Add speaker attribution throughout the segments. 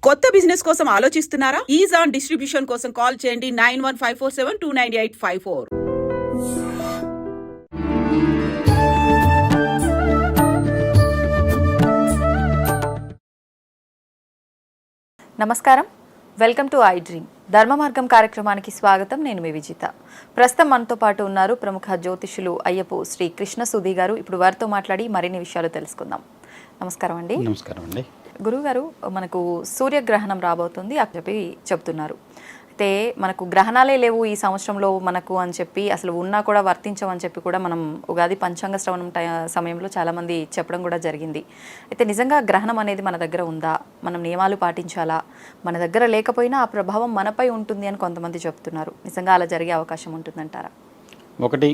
Speaker 1: కొత్త బిజినెస్ కోసం ఆలోచిస్తున్నారా? ఈజాన్ డిస్ట్రిబ్యూషన్ కోసం కాల్ చేయండి 9154729854.
Speaker 2: నమస్కారం, వెల్కమ్ టు ఐ డ్రీమ్ ధర్మ మార్గం కార్యక్రమానికి స్వాగతం. నేను మీ విజిత. ప్రస్తుతం మనతో పాటు ఉన్నారు ప్రముఖ జ్యోతిషులు అయ్యపు శ్రీ కృష్ణ సుధీ గారు. ఇప్పుడు వారితో మాట్లాడి మరిన్ని విషయాలు తెలుసుకుందాం. నమస్కారం అండి.
Speaker 3: నమస్కారం అండి.
Speaker 2: గురువుగారు, మనకు సూర్యగ్రహణం రాబోతుంది అని చెప్తున్నారు. అయితే మనకు గ్రహణాలే లేవు ఈ సంవత్సరంలో మనకు అని చెప్పి, అసలు ఉన్నా కూడా వర్తించమని చెప్పి కూడా మనం ఉగాది పంచాంగ శ్రవణం సమయంలో చాలామంది చెప్పడం కూడా జరిగింది. అయితే నిజంగా గ్రహణం అనేది మన దగ్గర ఉందా? మనం నియమాలు పాటించాలా? మన దగ్గర లేకపోయినా ఆ ప్రభావం మనపై ఉంటుంది అని కొంతమంది చెప్తున్నారు. నిజంగా అలా జరిగే అవకాశం ఉంటుందంటారా?
Speaker 3: ఒకటి,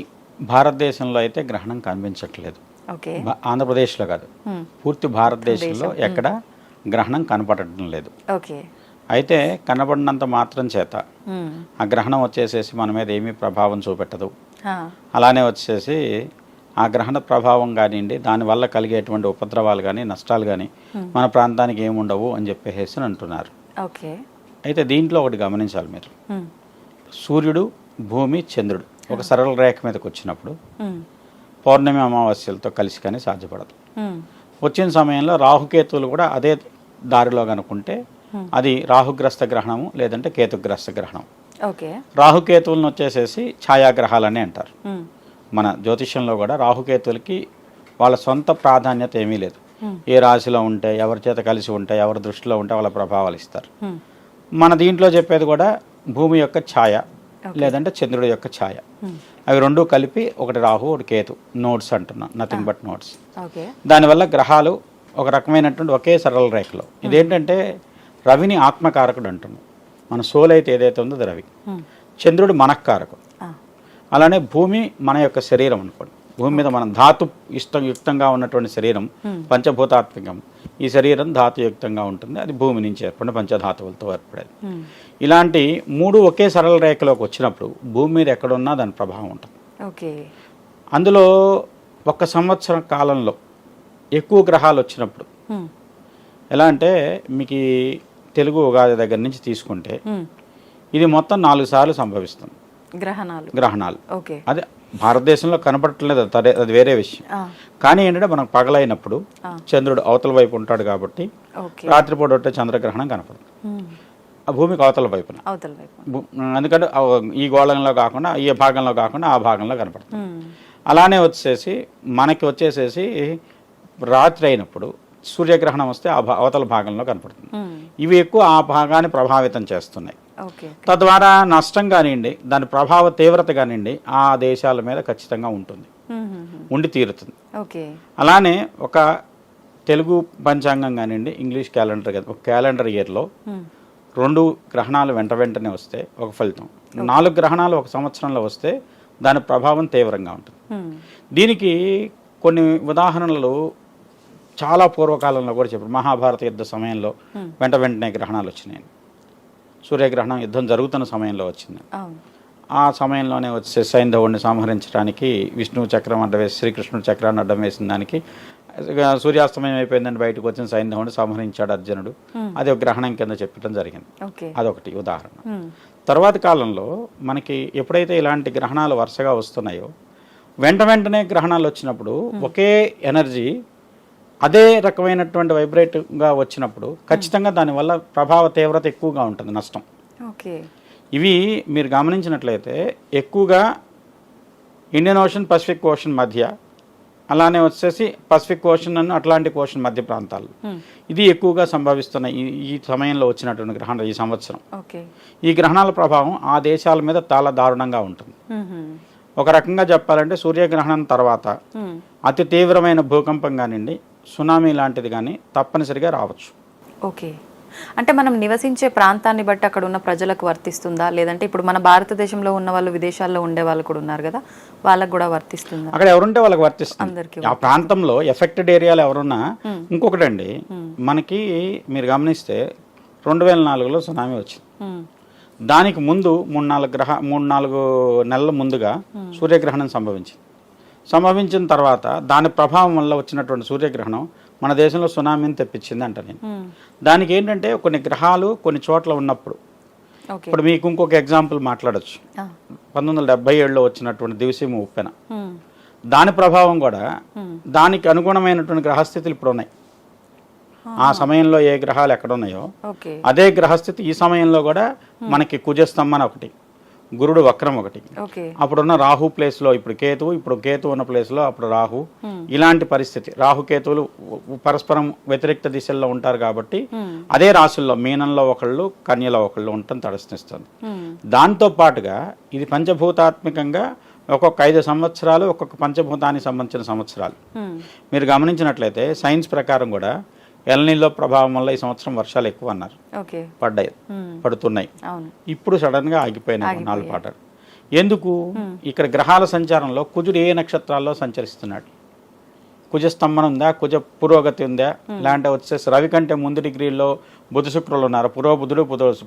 Speaker 3: భారతదేశంలో అయితే గ్రహణం కనిపించట్లేదు.
Speaker 2: ఓకే,
Speaker 3: ఆంధ్రప్రదేశ్లో కాదు, పూర్తి భారతదేశంలో ఎక్కడ గ్రహణం కనపడటం లేదు.
Speaker 2: ఓకే,
Speaker 3: అయితే కనబడినంత మాత్రం చేత ఆ గ్రహణం వచ్చేసేసి మన మీద ఏమీ ప్రభావం చూపెట్టదు. అలానే వచ్చేసి ఆ గ్రహణ ప్రభావం కానివ్వండి, దానివల్ల కలిగేటువంటి ఉపద్రవాలు కానీ నష్టాలు కానీ మన ప్రాంతానికి ఏముండవు అని చెప్పేసి అంటున్నారు.
Speaker 2: ఓకే,
Speaker 3: అయితే దీంట్లో ఒకటి గమనించాలి మీరు. సూర్యుడు, భూమి, చంద్రుడు ఒక సరళ రేఖ మీదకి వచ్చినప్పుడు పౌర్ణమి అమావాస్యలతో కలిసి కానీ సాధ్యపడదు. వచ్చిన సమయంలో రాహుకేతువులు కూడా అదే దారిలో కనుక్కుంటే అది రాహుగ్రస్త గ్రహణము, లేదంటే కేతుగ్రస్త గ్రహణం.
Speaker 2: ఓకే,
Speaker 3: రాహుకేతువులను వచ్చేసేసి ఛాయాగ్రహాలని అంటారు. మన జ్యోతిష్యంలో కూడా రాహుకేతువులకి వాళ్ళ సొంత ప్రాధాన్యత ఏమీ లేదు. ఏ రాశిలో ఉంటే, ఎవరి చేత కలిసి ఉంటే, ఎవరి దృష్టిలో ఉంటే వాళ్ళ ప్రభావాలు ఇస్తారు. మన దీంట్లో చెప్పేది కూడా భూమి యొక్క ఛాయ, లేదంటే చంద్రుడి యొక్క ఛాయ. అవి రెండు కలిపి ఒకటి రాహు, ఒకటి కేతు, నోట్స్ అంటున్నాం, నథింగ్ బట్ నోట్స్. దానివల్ల గ్రహాలు ఒక రకమైనటువంటి ఒకే సరళ రేఖలో. ఇదేంటంటే రవిని ఆత్మకారకుడు అంటున్నాం. మన సోల్ అయితే ఏదైతే ఉందో అది రవి. చంద్రుడు మనఃకారకుడు. అలానే భూమి మన యొక్క శరీరం అనుకోండి. భూమి మీద మనం ధాతు యుక్తంగా ఉన్నటువంటి శరీరం పంచభూతాత్మకం. ఈ శరీరం ధాతుయుక్తంగా ఉంటుంది. అది భూమి నుంచి ఏర్పడిన పంచధాతువులతో ఏర్పడేది. ఇలాంటి మూడు ఒకే సరళ రేఖలోకి వచ్చినప్పుడు భూమి మీద ఎక్కడున్నా దాని ప్రభావం ఉంటుంది.
Speaker 2: ఓకే,
Speaker 3: అందులో ఒక సంవత్సరం కాలంలో ఎక్కువ గ్రహాలు వచ్చినప్పుడు ఎలా అంటే, మీకు తెలుగు ఉగాది దగ్గర నుంచి తీసుకుంటే ఇది మొత్తం 4 సార్లు సంభవిస్తుంది గ్రహణాలు. అదే భారతదేశంలో కనపడట్లేదు, అది వేరే విషయం. కానీ ఏంటంటే మనకు పగలైనప్పుడు చంద్రుడు అవతల వైపు ఉంటాడు కాబట్టి రాత్రిపూట ఉంటే చంద్రగ్రహణం కనపడదు. ఆ భూమికి అవతల వైపున, ఎందుకంటే ఈ గోళంలో కాకుండా, ఈ భాగంలో కాకుండా ఆ భాగంలో కనపడుతుంది. అలానే వచ్చేసి మనకి వచ్చేసేసి రాత్రి అయినప్పుడు సూర్యగ్రహణం వస్తే ఆ అవతల భాగంలో కనపడుతుంది. ఇవి ఎక్కువ ఆ భాగాన్ని ప్రభావితం చేస్తున్నాయి. తద్వారా నష్టం కానివ్వండి, దాని ప్రభావ తీవ్రత కానివ్వండి ఆ దేశాల మీద ఖచ్చితంగా ఉంటుంది, ఉండి తీరుతుంది. అలానే ఒక తెలుగు పంచాంగం కానివ్వండి, ఇంగ్లీష్ క్యాలెండర్ కదా, ఒక క్యాలెండర్ ఇయర్లో 2 గ్రహణాలు వెంటనే వస్తే ఒక ఫలితం, 4 గ్రహణాలు ఒక సంవత్సరంలో వస్తే దాని ప్రభావం తీవ్రంగా ఉంటుంది. దీనికి కొన్ని ఉదాహరణలు చాలా పూర్వకాలంలో కూడా చెప్పారు. మహాభారత యుద్ధ సమయంలో వెంటనే గ్రహణాలు వచ్చినాయి. సూర్యగ్రహణం యుద్ధం జరుగుతున్న సమయంలో వచ్చింది. ఆ సమయంలోనే వచ్చే సైంధవుడిని సంహరించడానికి విష్ణువు చక్రం అడ్డం వేసి, శ్రీకృష్ణుడు చక్రాన్ని అడ్డం వేసిన దానికి సూర్యాస్తమయం అయిపోయిందని బయటకు వచ్చిన సైంధవుడిని సంహరించాడు అర్జునుడు. అది ఒక గ్రహణం కింద చెప్పడం జరిగింది. అదొకటి ఉదాహరణ. తర్వాతి కాలంలో మనకి ఎప్పుడైతే ఇలాంటి గ్రహణాలు వరుసగా వస్తున్నాయో, వెంటనే గ్రహణాలు వచ్చినప్పుడు ఒకే ఎనర్జీ అదే రకమైనటువంటి వైబ్రేట్గా వచ్చినప్పుడు ఖచ్చితంగా దానివల్ల ప్రభావ తీవ్రత ఎక్కువగా ఉంటుంది, నష్టం. ఇవి మీరు గమనించినట్లయితే ఎక్కువగా ఇండియన్ ఓషన్, పసిఫిక్ ఓషన్ మధ్య, అలానే వచ్చేసి పసిఫిక్ ఓషన్ అను అట్లాంటిక్ ఓషన్ మధ్య ప్రాంతాలు ఇది ఎక్కువగా సంభవిస్తున్న ఈ సమయంలో వచ్చినటువంటి గ్రహణాలు ఈ సంవత్సరం. ఈ గ్రహణాల ప్రభావం ఆ దేశాల మీద చాలా దారుణంగా ఉంటుంది. ఒక రకంగా చెప్పాలంటే సూర్యగ్రహణం తర్వాత అతి తీవ్రమైన భూకంపం కానివ్వండి, సునామీ లాంటిది కానీ తప్పనిసరిగా రావచ్చు.
Speaker 2: ఓకే, అంటే మనం నివసించే ప్రాంతాన్ని బట్టి అక్కడ ఉన్న ప్రజలకు వర్తిస్తుందా, లేదంటే ఇప్పుడు మన భారతదేశంలో ఉన్న వాళ్ళు విదేశాల్లో ఉండే వాళ్ళు కూడా ఉన్నారు కదా, వాళ్ళకు కూడా వర్తిస్తుందా?
Speaker 3: అక్కడ ఎవరుంటే వాళ్ళకి వర్తిస్తుంది. ఆ ప్రాంతంలో ఎఫెక్టెడ్ ఏరియాలో ఎవరున్నా. ఇంకొకటి అండి, మనకి మీరు గమనిస్తే 2004లో సునామీ వచ్చింది. దానికి ముందు 3-4 నెలల ముందుగా సూర్యగ్రహణం సంభవించింది. సంభవించిన తర్వాత దాని ప్రభావం వల్ల వచ్చినటువంటి సూర్యగ్రహణం మన దేశంలో సునామీని తెప్పించింది అంట నేను. దానికి ఏంటంటే కొన్ని గ్రహాలు కొన్ని చోట్ల ఉన్నప్పుడు, ఇప్పుడు మీకు ఇంకొక ఎగ్జాంపుల్ మాట్లాడచ్చు. 1977లో వచ్చినటువంటి దివిసీమ ఉప్పెన, దాని ప్రభావం కూడా దానికి అనుగుణమైనటువంటి గ్రహస్థితులు ఇప్పుడు ఉన్నాయి. ఆ సమయంలో ఏ గ్రహాలు ఎక్కడ ఉన్నాయో అదే గ్రహస్థితి ఈ సమయంలో కూడా మనకి కుజస్తంభన ఒకటి, గురుడు వక్రం ఒకటి, అప్పుడున్న రాహు ప్లేస్ లో ఇప్పుడు కేతు ఉన్న ప్లేస్ లో అప్పుడు రాహు, ఇలాంటి పరిస్థితి. రాహుకేతువులు పరస్పరం వ్యతిరేక దిశల్లో ఉంటారు కాబట్టి అదే రాశుల్లో మీనంలో ఒకళ్ళు కన్యలో ఒకళ్ళు ఉండటం తటస్థిస్తుంది. దాంతో పాటుగా ఇది పంచభూతాత్మకంగా ఒక్కొక్క 5 సంవత్సరాలు ఒక్కొక్క పంచభూతానికి సంబంధించిన సంవత్సరాలు. మీరు గమనించినట్లయితే సైన్స్ ప్రకారం కూడా ఎల్నిలో ప్రభావం వల్ల ఈ సంవత్సరం వర్షాలు ఎక్కువ అన్నారు, పడుతున్నాయి. ఇప్పుడు సడన్ గా ఆగిపోయినాయి 4 పాటలు. ఎందుకు? ఇక్కడ గ్రహాల సంచారంలో కుజుడు ఏ నక్షత్రాల్లో సంచరిస్తున్నాడు, కుజస్తంభన ఉందా, కుజ పురోగతి ఉందా, లేదంటే వచ్చేసి రవి కంటే ముందు డిగ్రీల్లో బుధ శుక్రులు ఉన్నారు, పురోబుధుడు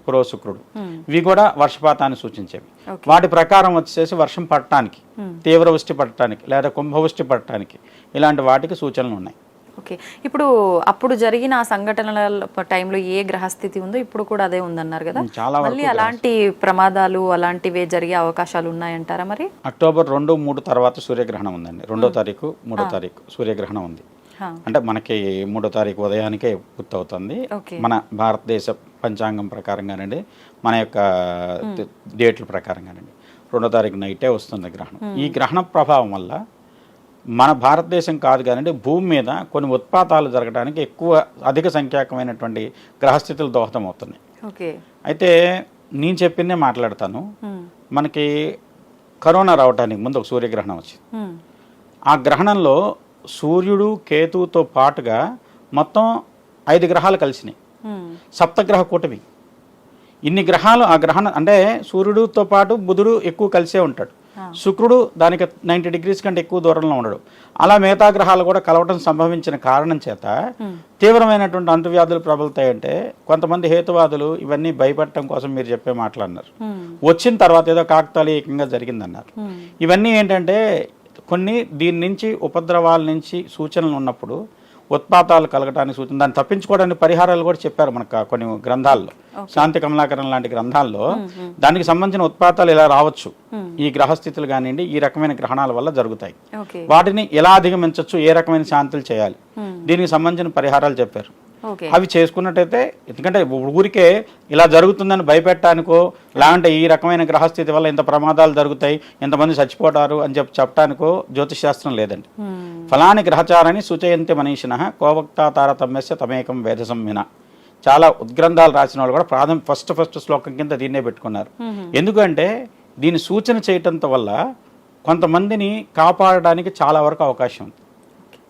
Speaker 3: పురో శుక్రుడు, ఇవి కూడా వర్షపాతాన్ని సూచించేవి. వాటి ప్రకారం వచ్చేసి వర్షం పడటానికి, తీవ్ర వృష్టి పడటానికి లేదా కుంభవృష్టి పడటానికి ఇలాంటి వాటికి సూచనలు ఉన్నాయి.
Speaker 2: ఓకే, ఇప్పుడు అప్పుడు జరిగిన ఆ సంఘటనల టైంలో ఏ గ్రహస్థితి ఉందో ఇప్పుడు కూడా అదే ఉందన్నారు కదా, మళ్ళీ అలాంటి ప్రమాదాలు అలాంటివే జరిగే అవకాశాలు ఉన్నాయంటారా? మరి
Speaker 3: అక్టోబర్ 2, 3 తర్వాత సూర్యగ్రహణం ఉందండి. 2వ తారీఖు 3వ తారీఖు సూర్యగ్రహణం ఉంది. అంటే మనకి 3వ తారీఖు ఉదయానికే పూర్తవుతుంది మన భారతదేశ పంచాంగం ప్రకారంగానండి, మన యొక్క డేట్ల ప్రకారంగానండి. 2వ తారీఖు నైటే వస్తుంది గ్రహణం. ఈ గ్రహణ ప్రభావం వల్ల మన భారతదేశం కాదు కానీ భూమి మీద కొన్ని ఉత్పాతాలు జరగడానికి అధిక సంఖ్యాకమైనటువంటి గ్రహస్థితులు దోహదం అవుతున్నాయి. అయితే నేను చెప్పిందే మాట్లాడతాను. మనకి కరోనా రావడానికి ముందు ఒక సూర్యగ్రహణం వచ్చింది. ఆ గ్రహణంలో సూర్యుడు కేతువుతో పాటుగా మొత్తం 5 గ్రహాలు కలిసినాయి, సప్తగ్రహ కూటమి. ఇన్ని గ్రహాలు ఆ గ్రహణం అంటే సూర్యుడితో పాటు బుధుడు ఎక్కువ కలిసే ఉంటాడు, శుక్రుడు దానికి 90 డిగ్రీస్ కంటే ఎక్కువ దూరంలో ఉండడు. అలా మిగతా గ్రహాలు కూడా కలవటం సంభవించిన కారణం చేత తీవ్రమైనటువంటి అంటువ్యాధులు ప్రబలుతాయంటే కొంతమంది హేతువాదులు ఇవన్నీ భయపడటం కోసం మీరు చెప్పే మాట్లాడినారు. వచ్చిన తర్వాత ఏదో కాకతాళీయంగా జరిగిందన్నారు. ఇవన్నీ ఏంటంటే కొన్ని దీని నుంచి ఉపద్రవాల నుంచి సూచనలు ఉన్నప్పుడు ఉత్పాతాలు కలగటానికి సూచన, దాన్ని తప్పించుకోవడానికి పరిహారాలు కూడా చెప్పారు మనకు కొన్ని గ్రంథాల్లో. శాంతి కమలాకరణ లాంటి గ్రంథాల్లో దానికి సంబంధించిన ఉత్పాతాలు ఇలా రావచ్చు, ఈ గ్రహస్థితులు కానివ్వండి ఈ రకమైన గ్రహణాల వల్ల జరుగుతాయి, వాటిని ఎలా అధిగమించవచ్చు, ఏ రకమైన శాంతులు చేయాలి, దీనికి సంబంధించిన పరిహారాలు చెప్పారు. అవి చేసుకున్నట్టయితే, ఎందుకంటే ఊరికే ఇలా జరుగుతుందని భయపెట్టడానికో లేదంటే ఈ రకమైన గ్రహస్థితి వల్ల ఇంత ప్రమాదాలు జరుగుతాయి, ఇంతమంది చచ్చిపోతారు అని చెప్పడానికో జ్యోతిష్ శాస్త్రం లేదండి. ఫలాని గ్రహచారాన్ని సూచయంతి మనీషిణ కోవక్తా తారతమ్యస్య తమేకం వేద సంహిన. చాలా ఉద్గ్రంథాలు రాసిన వాళ్ళు కూడా ఫస్ట్ శ్లోకం కింద దీన్నే పెట్టుకున్నారు. ఎందుకంటే దీన్ని సూచన చేయటంతో వల్ల కొంతమందిని కాపాడడానికి చాలా వరకు అవకాశం ఉంది.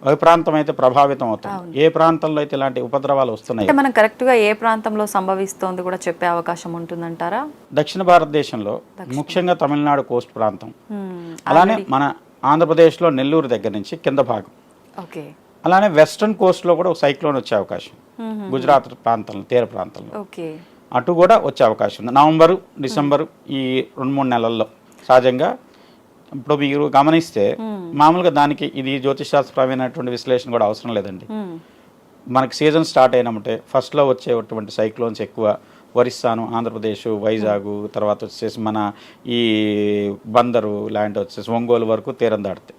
Speaker 3: ఏ ప్రాంతం అయితే ప్రభావితం అవుతుంది, ఏ ప్రాంతంలో అయితే ఇలాంటి ఉపద్రవాలు వస్తున్నాయి,
Speaker 2: మనం కరెక్ట్ గా ఏ ప్రాంతంలో సంభవిస్తోంది కూడా చెప్పే అవకాశం ఉంటుందంటారా?
Speaker 3: దక్షిణ భారతదేశంలో ముఖ్యంగా తమిళనాడు కోస్ట్ ప్రాంతం, అలానే మన ఆంధ్రప్రదేశ్లో నెల్లూరు దగ్గర నుంచి కింద భాగం, అలానే వెస్ట్రన్ కోస్ట్లో కూడా ఒక సైక్లోన్ వచ్చే అవకాశం, గుజరాత్ ప్రాంతంలో తీర ప్రాంతంలో అటు కూడా వచ్చే అవకాశం ఉంది. నవంబరు డిసెంబరు ఈ 2-3 నెలల్లో సహజంగా. ఇప్పుడు మీరు గమనిస్తే మామూలుగా దానికి ఇది జ్యోతిషాస్త్రమైనటువంటి విశ్లేషణ కూడా అవసరం లేదండి. మనకి సీజన్ స్టార్ట్ అయినప్పుడే ఫస్ట్లో వచ్చేటువంటి సైక్లోన్స్ ఎక్కువ ఒరిస్సాను, ఆంధ్రప్రదేశ్, వైజాగ్, తర్వాత వచ్చేసి మన ఈ బందరు లాంటి వచ్చేసి ఒంగోలు వరకు తీరం దాడుతాయి.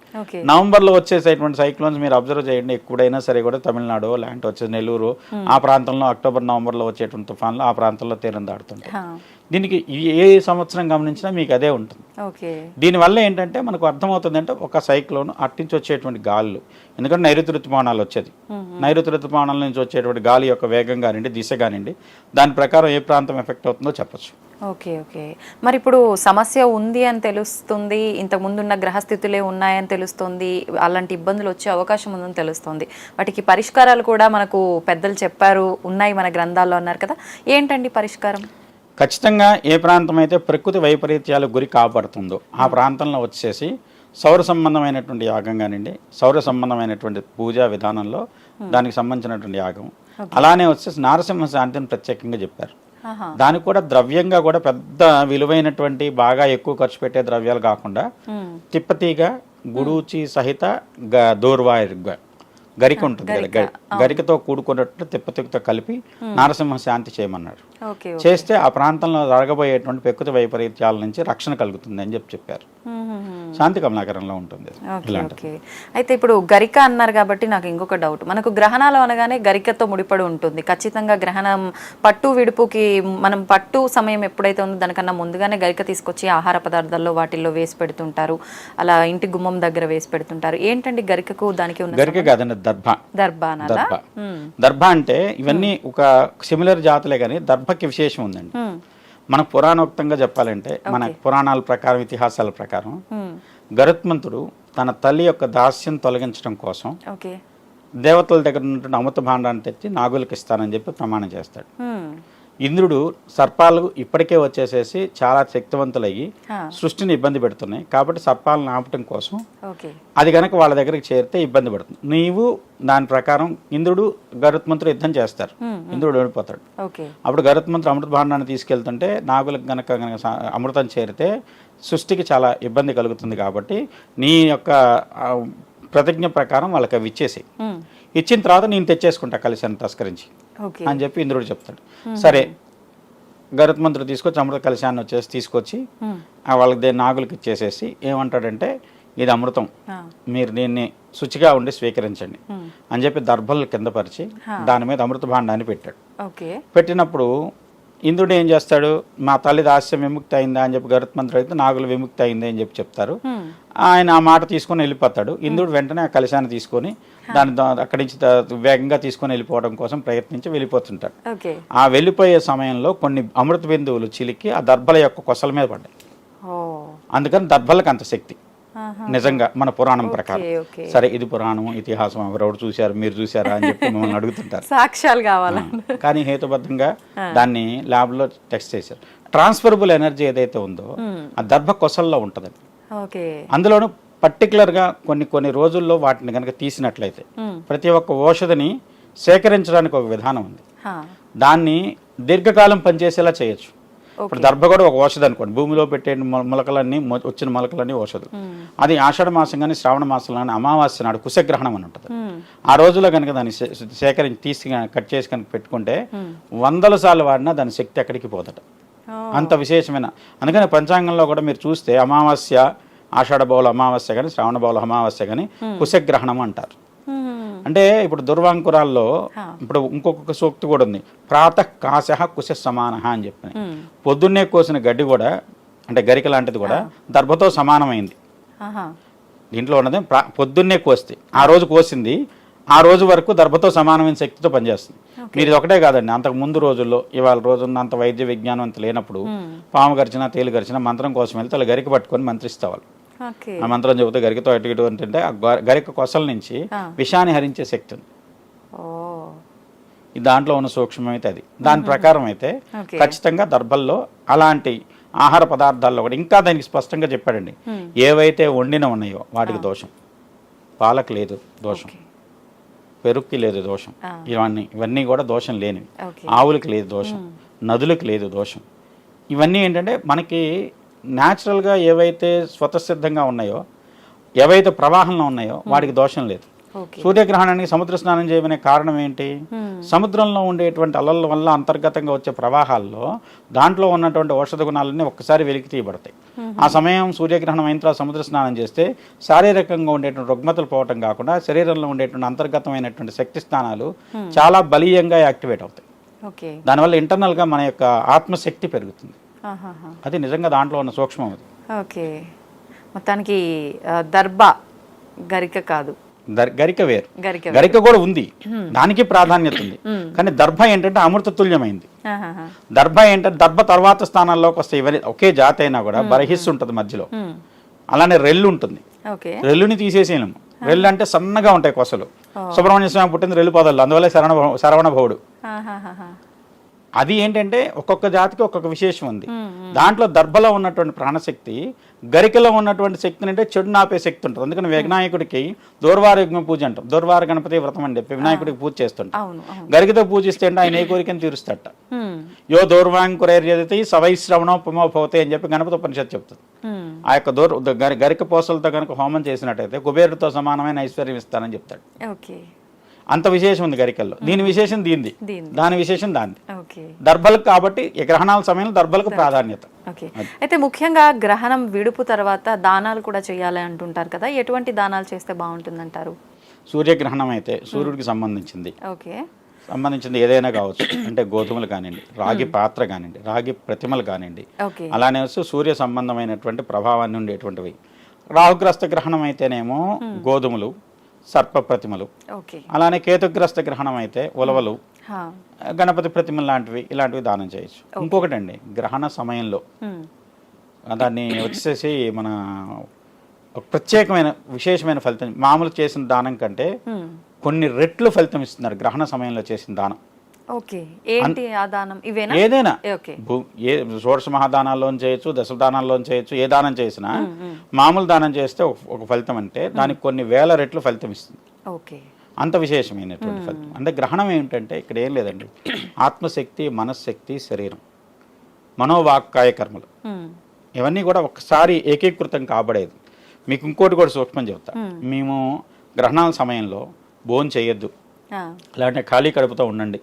Speaker 3: నవంబర్లో వచ్చేసేటువంటి సైక్లోన్స్ మీరు అబ్జర్వ్ చేయండి, ఎప్పుడైనా సరే కూడా తమిళనాడు లాంటి వచ్చేసి నెల్లూరు ఆ ప్రాంతంలో అక్టోబర్ నవంబర్లో వచ్చేటువంటి తుఫాన్లు ఆ ప్రాంతంలో తీరం దాడుతుంటాయి. దీనికి ఏ సంవత్సరం గమనించినా మీకు అదే ఉంటుంది. దీనివల్ల ఏంటంటే మనకు అర్థమవుతుంది అంటే ఒక సైక్లోన్ అట్టించి వచ్చేటువంటి గాలులు, ఎందుకంటే నైరుతి ఋతుపవనాలు వచ్చేది, నైరుతి ఋతుపవనాల నుంచి వచ్చేటువంటి గాలి యొక్క వేగం కానివ్వండి దిశ కానివ్వండి దాని ప్రకారం ఏ ప్రాంతం ఎఫెక్ట్ అవుతుందో చెప్పచ్చు.
Speaker 2: ఓకే, మరి ఇప్పుడు సమస్య ఉంది అని తెలుస్తుంది, ఇంతకు ముందున్న గ్రహస్థితులే ఉన్నాయని తెలుస్తుంది, అలాంటి ఇబ్బందులు వచ్చే అవకాశం ఉందని తెలుస్తుంది, వాటికి పరిష్కారాలు కూడా మనకు పెద్దలు చెప్పారు, ఉన్నాయి మన గ్రంథాల్లో అన్నారు కదా, ఏంటండి పరిష్కారం?
Speaker 3: ఖచ్చితంగా ఏ ప్రాంతం అయితే ప్రకృతి వైపరీత్యాలకు గురి కాపాడుతుందో ఆ ప్రాంతంలో వచ్చేసి సౌర సంబంధమైనటువంటి యాగం కానివ్వండి, సౌర సంబంధమైనటువంటి పూజా విధానంలో దానికి సంబంధించినటువంటి యాగం, అలానే వచ్చేసి నారసింహ శాంతిని ప్రత్యేకంగా చెప్పారు. దానికి కూడా ద్రవ్యంగా కూడా పెద్ద విలువైనటువంటి బాగా ఎక్కువ ఖర్చు పెట్టే ద్రవ్యాలు కాకుండా తిప్పతీగ, గుడూచి సహిత దూర్వాయుర్గ గరిక ఉంటుంది కదా, గరికతో కూడుకున్నట్టు తిప్పతితో కలిపి నారసింహ శాంతి చేయమన్నాడు.
Speaker 2: ఓకే
Speaker 3: చేస్తే ఆ ప్రాంతంలో జరగబోయేటువంటి ప్రకృతి వైపరీత్యాల నుంచి రక్షణ కలుగుతుంది అని చెప్పారు. శాంతి కమలాకరంలో ఉంటుంది.
Speaker 2: ఓకే. అయితే ఇప్పుడు గరిక అన్నారు కాబట్టి నాకు ఇంకొక డౌట్, మనకు గ్రహణాలు అనగానే గరికతో ముడిపడి ఉంటుంది ఖచ్చితంగా. గ్రహణం పట్టు విడుపుకి మనం పట్టు సమయం ఎప్పుడైతే ఉందో దానికన్నా ముందుగానే గరిక తీసుకొచ్చి ఆహార పదార్థాల్లో వాటిల్లో వేసి పెడుతుంటారు, అలా ఇంటి గుమ్మం దగ్గర వేసి పెడుతుంటారు. ఏంటండి గరికకు దానికి ఉన్న?
Speaker 3: గరిక కాదండి, దర్భ. దర్భ అంటే ఇవన్నీ ఒక సిమిలర్ జాతులే కానీ దర్భకి విశేషం ఉందండి. మనకు పురాణోక్తంగా చెప్పాలంటే, మన పురాణాల ప్రకారం, ఇతిహాసాల ప్రకారం గరుత్మంతుడు తన తల్లి యొక్క దాస్యం తొలగించడం కోసం దేవతల దగ్గర ఉన్నటువంటి అమృత భాండాన్ని తెచ్చి నాగులకు ఇస్తానని చెప్పి ప్రమాణం చేస్తాడు. ఇంద్రుడు సర్పాలు ఇప్పటికే వచ్చేసేసి చాలా శక్తివంతులయ్యి సృష్టిని ఇబ్బంది పెడుతున్నాయి కాబట్టి సర్పాలను ఆపటం కోసం అది కనుక వాళ్ళ దగ్గరికి చేరితే ఇబ్బంది పడుతుంది. నీవు దాని ప్రకారం ఇంద్రుడు గరుత్మంతుడు యుద్ధం చేస్తారు, ఇంద్రుడు ఓడిపోతాడు. అప్పుడు గరుత్మంతుడు అమృత భాండాన్ని తీసుకెళ్తుంటే నాగులకు గనక అమృతం చేరితే సృష్టికి చాలా ఇబ్బంది కలుగుతుంది కాబట్టి నీ యొక్క ప్రతిజ్ఞ ప్రకారం వాళ్ళకి అవి ఇచ్చేసి, ఇచ్చిన తర్వాత నేను తెచ్చేసుకుంటా కలిశాన్ని తస్కరించి అని చెప్పి ఇంద్రుడు చెప్తాడు. సరే, గరుత్మంతుడు తీసుకొచ్చి అమృత కలశాన్ని వచ్చేసి తీసుకొచ్చి వాళ్ళకి నాగులకి ఇచ్చేసేసి ఏమంటాడంటే, ఇది అమృతం, మీరు దీన్ని శుచిగా ఉండి స్వీకరించండి అని చెప్పి దర్భలు కింద పరిచి దాని మీద అమృత భాండాన్ని పెట్టాడు. పెట్టినప్పుడు ఇంద్రుడు ఏం చేస్తాడు, మా తల్లి దాస్యం విముక్తి అయిందా అని చెప్పి గరుత్మంతుడు అయితే నాగులు విముక్తి అయింది అని చెప్పి చెప్తారు. ఆయన ఆ మాట తీసుకొని వెళ్ళిపోతాడు. ఇంద్రుడు వెంటనే ఆ కలశాన్ని తీసుకొని దాని అక్కడి నుంచి వేగంగా తీసుకొని వెళ్ళిపోవడం కోసం ప్రయత్నించి వెళ్ళిపోతుంటాడు. ఆ వెళ్ళిపోయే సమయంలో కొన్ని అమృత బిందువులు చిలికి ఆ దర్భల యొక్క కొసల మీద పడ్డాయి. అందుకని దర్భలకు అంత శక్తి నిజంగా మన పురాణం ప్రకారం. సరే, ఇది పురాణం, ఇతిహాసం, ఎవరెవరు చూశారు, మీరు చూసారా అని చెప్పి మిమ్మల్ని అడుగుతుంటారు,
Speaker 2: సాక్ష్యాలు కావాలి. కానీ
Speaker 3: హేతుబద్ధంగా దాన్ని ల్యాబ్ లో టెస్ట్ చేశారు. ట్రాన్స్ఫరబుల్ ఎనర్జీ ఏదైతే ఉందో ఆ దర్భ కొసల్లో ఉంటదండి. అందులోనూ పర్టికులర్ గా కొన్ని రోజుల్లో వాటిని కనుక తీసినట్లయితే ప్రతి ఒక్క ఔషధిని సేకరించడానికి ఒక విధానం ఉంది. దాన్ని దీర్ఘకాలం పనిచేసేలా చేయొచ్చు. ఇప్పుడు దర్భ కూడా ఒక ఔషధం అనుకోండి, భూమిలో పెట్టే మొలకలన్నీ వచ్చిన మొలకలన్నీ ఔషధం. అది ఆషాఢ మాసం కానీ శ్రావణ మాసంలో కానీ అమావాస్య నాడు కుశగ్రహణం అని ఉంటుంది. ఆ రోజులో కనుక దాన్ని సేకరించి తీసి కట్ చేసి కనుక పెట్టుకుంటే 100 సార్లు వాడినా దాని శక్తి ఎక్కడికి పోతట. అంత విశేషమైన. అందుకని పంచాంగంలో కూడా మీరు చూస్తే అమావాస్య, ఆషాఢ బౌల అమావాస్య కానీ శ్రావణ బౌల అమావాస్య కానీ కుశగ్రహణం అంటారు. అంటే ఇప్పుడు దుర్వాంకురాల్లో ఇప్పుడు ఇంకొక సూక్తి కూడా ఉంది, ప్రాతః కాశః కుశ సమానః అని చెప్పి. పొద్దున్నే కోసిన గడ్డి కూడా, అంటే గరిక లాంటిది కూడా దర్భతో సమానమైంది. దీంట్లో ఉన్నది పొద్దున్నే కోస్తే ఆ రోజు కోసింది ఆ రోజు వరకు దర్భతో సమానమైన శక్తితో పనిచేస్తుంది. మీరు ఇది ఒకటే కాదండి, అంతకు ముందు రోజుల్లో ఇవాళ రోజున్న అంత వైద్య విజ్ఞానం అంత లేనప్పుడు పాము గరిచినా తేలు గరిచినా మంత్రం కోసం వెళ్తే వాళ్ళు గరిక పట్టుకొని మంత్రిస్తావాళ్ళు. ఆ మంత్రం చెబితే గరికతో అటు ఇటు అంటే ఆ గరిక కొసల నుంచి విషాన్ని హరించే శక్తి ఉంది. దాంట్లో ఉన్న సూక్ష్మం అయితే అది. దాని ప్రకారం అయితే ఖచ్చితంగా దర్భల్లో అలాంటి ఆహార పదార్థాల్లో కూడా ఇంకా దానికి స్పష్టంగా చెప్పాడండి. ఏవైతే వండిన ఉన్నాయో వాటికి దోషం, పాలకు లేదు దోషం, పెరుగుకి లేదు దోషం, ఇవన్నీ కూడా దోషం లేనివి. ఆవులకి లేదు దోషం, నదులకు లేదు దోషం. ఇవన్నీ ఏంటంటే మనకి న్యాచురల్గా ఏవైతే స్వతసిద్ధంగా ఉన్నాయో, ఏవైతే ప్రవాహంలో ఉన్నాయో వాటికి దోషం లేదు. సూర్యగ్రహణానికి సముద్ర స్నానం చేయమనే కారణం ఏంటి? సముద్రంలో ఉండేటువంటి అలల వల్ల అంతర్గతంగా వచ్చే ప్రవాహాల్లో దాంట్లో ఉన్నటువంటి ఔషధ గుణాలన్నీ ఒక్కసారి వెలికి తీయబడతాయి. ఆ సమయం సూర్యగ్రహణం అయిన తర్వాత సముద్ర స్నానం చేస్తే శారీరకంగా ఉండేటువంటి రుగ్మతలు పోవటం కాకుండా శరీరంలో ఉండేటువంటి అంతర్గతమైనటువంటి శక్తి స్థానాలు చాలా బలీయంగా యాక్టివేట్ అవుతాయి. దానివల్ల ఇంటర్నల్ గా మన యొక్క ఆత్మశక్తి పెరుగుతుంది. అది నిజంగా దాంట్లో ఉన్న సూక్ష్మం. అది
Speaker 2: ఓకే. మొత్తానికి దర్భ గరిక కాదు,
Speaker 3: గరిక వేరు. గరిక కూడా ఉంది, దానికి ప్రాధాన్యత ఉంది. కానీ దర్భ ఏంటంటే అమృత తుల్యమైంది. దర్భ ఏంటంటే దర్భ తర్వాత స్థానాల్లోకి వస్తాయి. ఇవన్నీ ఒకే జాతి అయినా కూడా బరహిస్సు ఉంటుంది మధ్యలో. అలానే రెల్లు ఉంటుంది, రెల్లుని తీసేసేయలేము. రెల్లు అంటే సన్నగా ఉంటాయి కొసలు. సుబ్రహ్మణ్య స్వామి పుట్టింది రెల్లు పొదలు, అందువల్ల శరవణ భవుడు. అది ఏంటంటే ఒక్కొక్క జాతికి ఒక్కొక్క విశేషం ఉంది. దాంట్లో దర్భలో ఉన్నటువంటి ప్రాణశక్తి, గరికలో ఉన్నటువంటి శక్తిని అంటే చెడు నాపే శక్తి ఉంటుంది. అందుకని వినాయకుడికి దూర్వార యజ్ఞ పూజ అంటాం, దూర్వార గణపతి వ్రతం అని చెప్పి వినాయకుడికి పూజ చేస్తుంటాం. గరికతో పూజిస్తే అంటే ఆయన ఏ కోరికను తీరుస్తాట. యో దూర్వాంకురైర్యతి సవైశ్రవణోపమో భవతే అని చెప్పి గణపతి ఉపనిషత్తు చెప్తుంది. ఆ యొక్క గరిక పోసలతో కనుక హోమం చేసినట్టయితే కుబేరుడితో సమానమైన ఐశ్వర్యం ఇస్తానని చెప్తాడు. అంత విశేషం ఉంది గరికల్లో. దీని విశేషం దీనిది, దాని విశేషం దానిది.
Speaker 2: ఓకే.
Speaker 3: దర్భలకు కాబట్టి ఈ గ్రహణాల సమయంలో దర్భలకు ప్రాధాన్యత.
Speaker 2: ఓకే. అయితే ముఖ్యంగా గ్రహణం విడుపు తర్వాత దానాలు కూడా చేయాలి అంటుంటారు కదా, ఎటువంటి దానాలు చేస్తే బాగుంటుందంటారు?
Speaker 3: సూర్యగ్రహణం అయితే సూర్యుడికి సంబంధించింది,
Speaker 2: ఓకే,
Speaker 3: సంబంధించింది ఏదైనా కావచ్చు. అంటే గోధుమలు కానివ్వండి, రాగి పాత్ర కానివ్వండి, రాగి ప్రతిమలు కానివ్వండి,
Speaker 2: ఓకే,
Speaker 3: అలానే సూర్య సంబంధమైనటువంటి ప్రభావాన్ని ఉండేటువంటివి. రాహుగ్రస్త గ్రహణం అయితేనేమో గోధుమలు, సర్ప ప్రతిమలు.
Speaker 2: ఓకే.
Speaker 3: అలానే కేతుగ్రస్త గ్రహణం అయితే ఉలవలు,
Speaker 2: హా,
Speaker 3: గణపతి ప్రతిమలు లాంటివి, ఇలాంటివి దానం చేయొచ్చు. ఇంకొకటండి, గ్రహణ సమయంలో దాన్ని వచ్చేసి మన ఒక ప్రత్యేకమైన విశేషమైన ఫలితం, మామూలు చేసిన దానం కంటే కొన్ని రెట్లు ఫలితం ఇస్తున్నారు గ్రహణ సమయంలో చేసిన దానం.
Speaker 2: ఓకే. ఏంటి ఆ దానం? ఇవేనా?
Speaker 3: ఏదైనా
Speaker 2: ఓకే.
Speaker 3: ఏ షోడశ మహాదానాల్లో చేయొచ్చు, దశదానాల్లో చేయొచ్చు. ఏ దానం చేసినా మామూలు దానం చేస్తే ఒక ఫలితం అంటే దానికి కొన్ని వేల రెట్లు ఫలితం ఇస్తుంది.
Speaker 2: ఓకే.
Speaker 3: అంత విశేషమైనటువంటి ఫలితం. అంటే గ్రహణం ఏమిటంటే ఇక్కడ ఏం లేదండి, ఆత్మశక్తి, మనశ్శక్తి, శరీరం, మనోవాక్కాయ కర్మలు ఇవన్నీ కూడా ఒకసారి ఏకీకృతం కాబడేది. మీకు ఇంకోటి కూడా సూక్ష్మం చెప్తా. మేము గ్రహణాల సమయంలో భోజనం చేయొద్దు, లేదంటే ఖాళీ కడుపుతో ఉండండి,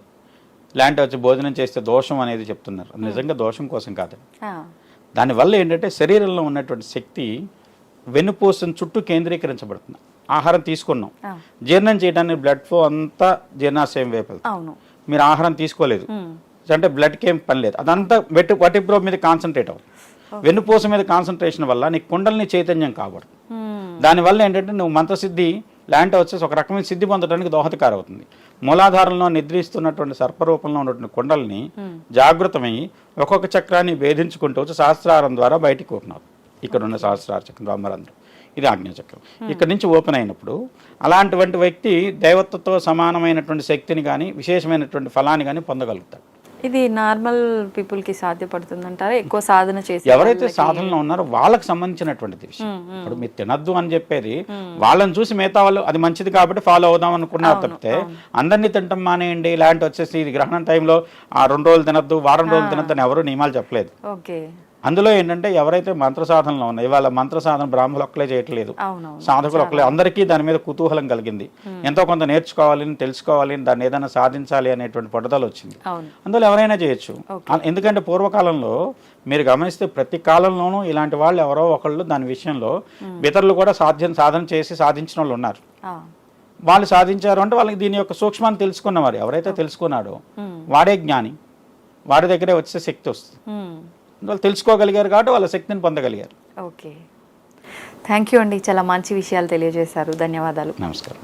Speaker 3: ఇలాంటి వచ్చి భోజనం చేస్తే దోషం అనేది చెప్తున్నారు. నిజంగా దోషం కోసం కాదు. దానివల్ల ఏంటంటే శరీరంలో ఉన్నటువంటి శక్తి వెన్నుపూసను చుట్టూ కేంద్రీకరించబడుతుంది. ఆహారం తీసుకున్నాం, జీర్ణం చేయడానికి బ్లడ్ ఫ్లో అంతా జీర్ణాశయం వైపు వెళ్తుంది. మీరు ఆహారం తీసుకోలేదు అంటే బ్లడ్కి ఏం పని లేదు, అదంతా వటిబ్రో మీద కాన్సన్ట్రేట్ అవుతుంది. వెన్నుపూస మీద కాన్సన్ట్రేషన్ వల్ల నీకు కుండలిని చైతన్యం కాబడు. దానివల్ల ఏంటంటే నువ్వు మంత్రసిద్ధి లాంటి వచ్చేసి ఒక రకమైన సిద్ధి పొందడానికి దోహదకారం అవుతుంది. మూలాధారంలో నిద్రిస్తున్నటువంటి సర్పరూపంలో ఉన్నటువంటి కుండల్ని జాగృతమై ఒక్కొక్క చక్రాన్ని భేదించుకుంటూ వచ్చి సహస్రారం ద్వారా బయటికి ఓపెన్ అవుతుంది. ఇక్కడ ఉన్న సహస్రార చక్రం, బ్రహ్మరంధ్రం, ఇది ఆజ్ఞాచక్రం. ఇక్కడ నుంచి ఓపెన్ అయినప్పుడు అలాంటి వ్యక్తి దైవత్వతో సమానమైనటువంటి శక్తిని కానీ విశేషమైనటువంటి ఫలాన్ని కానీ పొందగలుగుతాడు.
Speaker 2: ఇది నార్మల్ పీపుల్ కి సాధ్యపడుతుందంటారా? ఎక్కువ సాధన చేసి
Speaker 3: ఎవరైతే సాధనలో ఉన్నారో వాళ్ళకి సంబంధించినటువంటిది విషయం. ఇప్పుడు మీరు తినద్దు అని చెప్పేది వాళ్ళని చూసి మిగతా వాళ్ళు అది మంచిది కాబట్టి ఫాలో అవుదాం అనుకున్నారు తప్పితే అందరినీ తింటాం మానేయండి, ఇలాంటి వచ్చేసి ఇది గ్రహణం టైంలో ఆ 2 రోజులు తినద్దు, వారం రోజులు తినద్దు అని ఎవరు నియమాలు చెప్పలేదు.
Speaker 2: ఓకే.
Speaker 3: అందులో ఏంటంటే ఎవరైతే మంత్ర సాధనలో ఉన్నాయి, ఇవాళ మంత్ర సాధన బ్రాహ్మణులు ఒక్కలే చేయట్లేదు, సాధకులు ఒక్కలే, అందరికీ దాని మీద కుతూహలం కలిగింది, ఎంతో కొంత నేర్చుకోవాలని, తెలుసుకోవాలని, దాన్ని ఏదైనా సాధించాలి అనేటువంటి పట్టుదల వచ్చింది. అందులో ఎవరైనా చేయొచ్చు. ఎందుకంటే పూర్వకాలంలో మీరు గమనిస్తే ప్రతి కాలంలోనూ ఇలాంటి వాళ్ళు ఎవరో ఒకళ్ళు దాని విషయంలో ఇతరులు కూడా సాధన చేసి సాధించిన వాళ్ళు ఉన్నారు. వాళ్ళు సాధించారు అంటే వాళ్ళకి దీని యొక్క సూక్ష్మాన్ని తెలుసుకున్నవారు. ఎవరైతే తెలుసుకున్నాడో వాడే జ్ఞాని, వాడి దగ్గరే వచ్చే శక్తి వస్తుంది. వాళ్ళు తెలుసుకోగలిగారు కాబట్టి వాళ్ళ శక్తిని పొందగలిగారు.
Speaker 2: ఓకే, థ్యాంక్ యూ అండి, చాలా మంచి విషయాలు తెలియజేశారు. ధన్యవాదాలు.
Speaker 3: నమస్కారం.